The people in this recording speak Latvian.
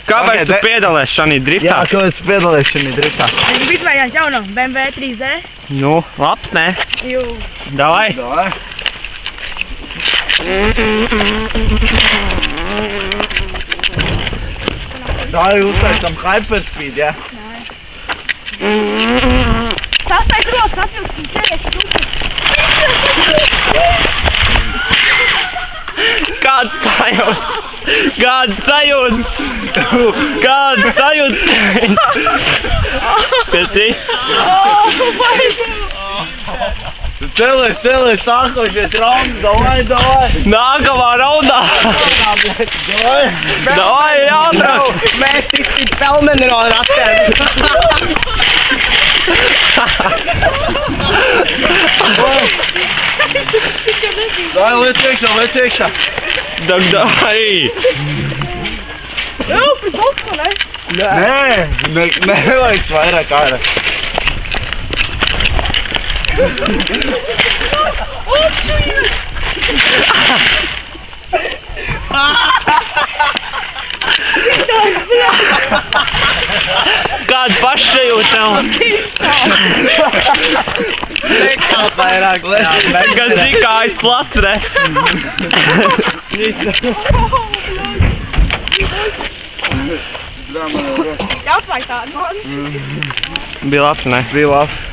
Kāpēc tu piedalies šādā driftā? Jā, kāpēc tu piedalies šādā driftā? Es gribu izmēģināt jauno BMW 3D. Nu, labs, ne? Jū. Davai! Davai. Davai uztaisam hyperspeed, jā? Sastais rokas atvilks un ķeries tūkstoši. Kāds sajūts? Kāds sajūts? Kāds sajūts? Kas ir? Celies, nākošies raunds, davai! Nākamā raundā! Davai, jāatrāk! Mēs tiksim pelmeni no ratiem! Davai, liec iekšā! Davai! Jū, pēc boksu, ne? Nē, nevajag vairāk ārā. Kāda pašsajūta tev? Nekāp vairāk, Gan zikā aizplasrē. Jāatlaik tādu. Bija labs, ne? Bija labs.